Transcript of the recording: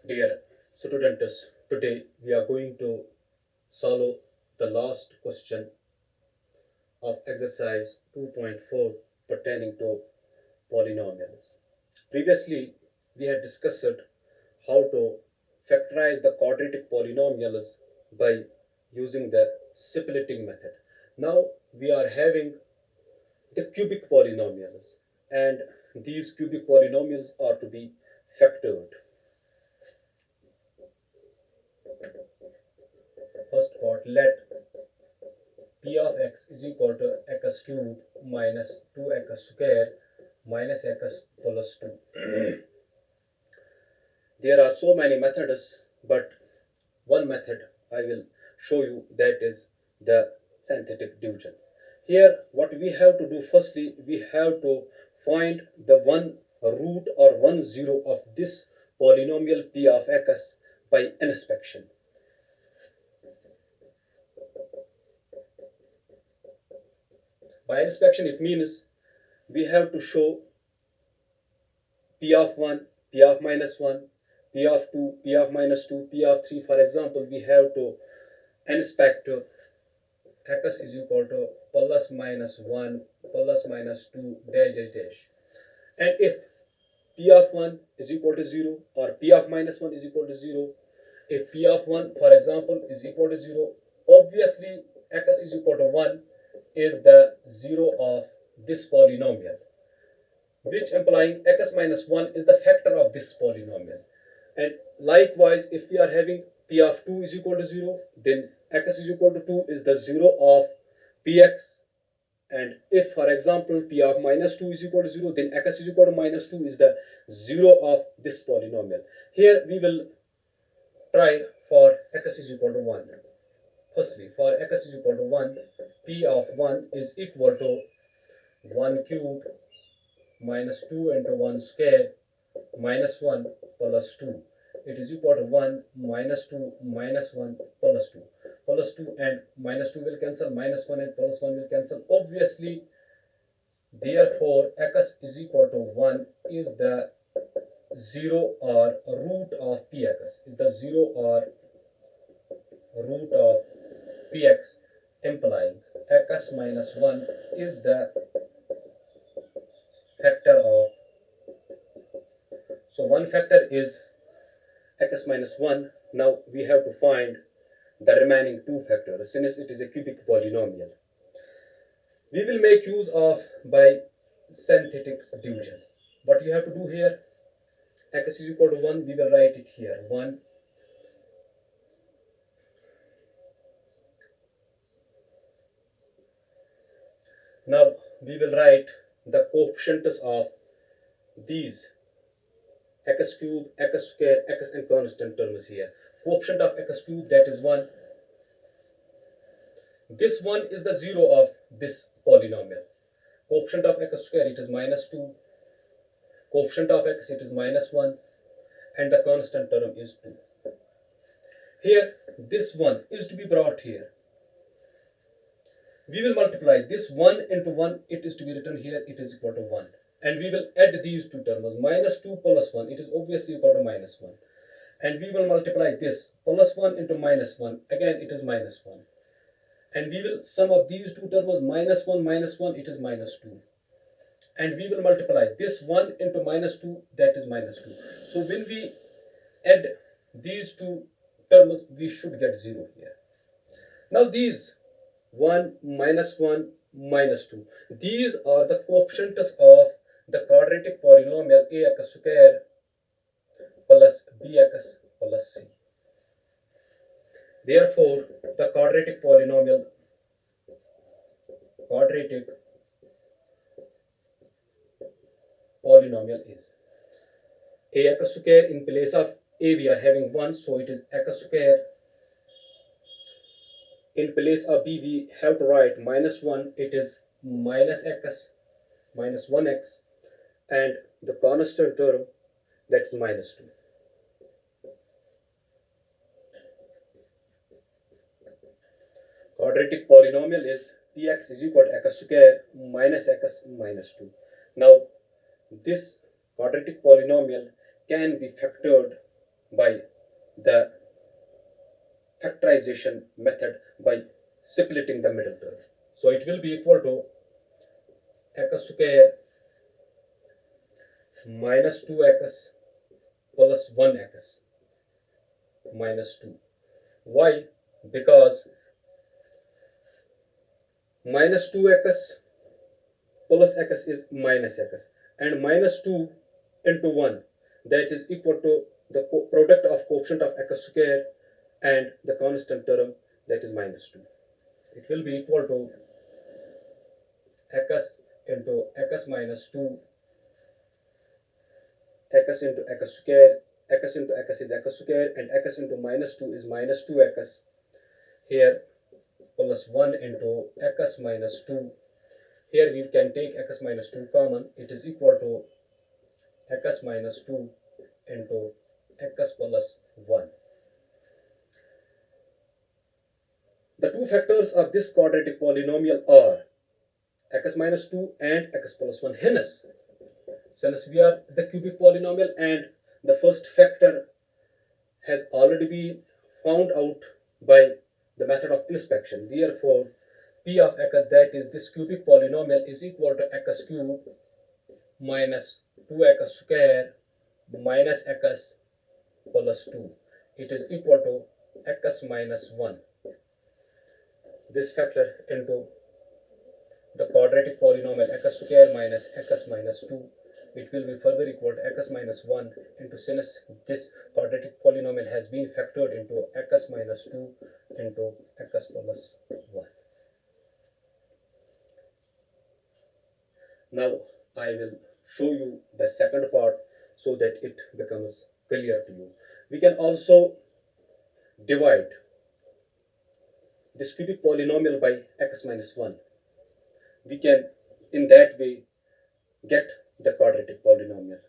Dear students, today we are going to solve the last question of exercise 2.4 pertaining to polynomials. Previously, we had discussed how to factorize the quadratic polynomials by using the splitting method. Now we are having the cubic polynomials, and these cubic polynomials are to be factored. First part, let p of x is equal to x cube minus 2x square minus x plus 2. There are so many methods, but one method I will show you, that is the synthetic division. Here what we have to do, firstly we have to find the one root or 1 0 of this polynomial p of x by inspection. By inspection it means we have to show p of 1, p of minus 1, p of 2, p of minus 2, p of 3. For example, we have to inspect x is equal to plus minus 1 plus minus 2 dash dash dash. And if p of 1 is equal to 0 or p of minus 1 is equal to 0, if p of 1, for example, is equal to 0, obviously x is equal to 1 is the 0 of this polynomial, which implying x minus 1 is the factor of this polynomial. And likewise, if we are having p of 2 is equal to 0, then x is equal to 2 is the 0 of px. And if, for example, p of minus 2 is equal to 0, then x is equal to minus 2 is the 0 of this polynomial. Here we will try for x is equal to 1. Firstly, for x is equal to 1, p of 1 is equal to 1 cube minus 2 into 1 square minus 1 plus 2. It is equal to 1 minus 2 minus 1 plus 2. Plus 2 and minus 2 will cancel, minus 1 and plus 1 will cancel. Obviously, therefore, x is equal to 1 is the 0 or root of px, is the 0 or root of px, implying x minus 1 is the factor of, so one factor is x minus 1. Now we have to find the remaining two factors since it is a cubic polynomial. We will make use of by synthetic division. What you have to do here, x is equal to 1, we will write it here 1. Now we will write the coefficients of these x cube, x square, x and constant terms here. Coefficient of x cube, that is 1. This 1 is the 0 of this polynomial. Coefficient of x square, it is minus 2. Coefficient of x, it is minus 1. And the constant term is 2. Here, this 1 is to be brought here. We will multiply this 1 into 1, it is to be written here, it is equal to 1. And we will add these two terms, minus 2 plus 1, it is obviously equal to minus 1. And we will multiply this, plus 1 into minus 1, again it is minus 1. And we will sum up these two terms, minus 1, it is minus 2. And we will multiply this 1 into minus 2, that is minus 2. So when we add these two terms, we should get 0 here. Now these 1 minus 1 minus 2, these are the coefficients of the quadratic polynomial ax square plus bx plus c. Therefore, the quadratic polynomial is ax square. In place of a we are having 1, so it is x square. In place of b we have to write minus 1, it is minus x minus 1x, and the constant term, that is minus 2. Quadratic polynomial is px is equal to x square minus x minus 2. Now this quadratic polynomial can be factored by the factorization method by splitting the middle term. So it will be equal to x square minus 2x plus 1x minus 2. Why? Because minus 2x plus x is minus x, and minus 2 into 1, that is equal to the product of coefficient of x square and the constant term, that is minus 2. It will be equal to x into x minus 2, x into x square, x into x is x square, and x into minus 2 is minus 2x. Here plus 1 into x minus 2. Here we can take x minus 2 common. It is equal to x minus 2 into x plus 1. The two factors of this quadratic polynomial are x minus 2 and x plus 1. Hence, since we are the cubic polynomial and the first factor has already been found out by the method of inspection, therefore p of x, that is this cubic polynomial, is equal to x cube minus 2x square minus x plus 2. It is equal to x minus 1. This factor into the quadratic polynomial x square minus x minus 2, it will be further equal to x minus 1 into, since this quadratic polynomial has been factored into, x minus 2 into x plus 1. Now I will show you the second part so that it becomes clear to you. We can also divide this cubic polynomial by x minus 1. We can in that way get the quadratic polynomial.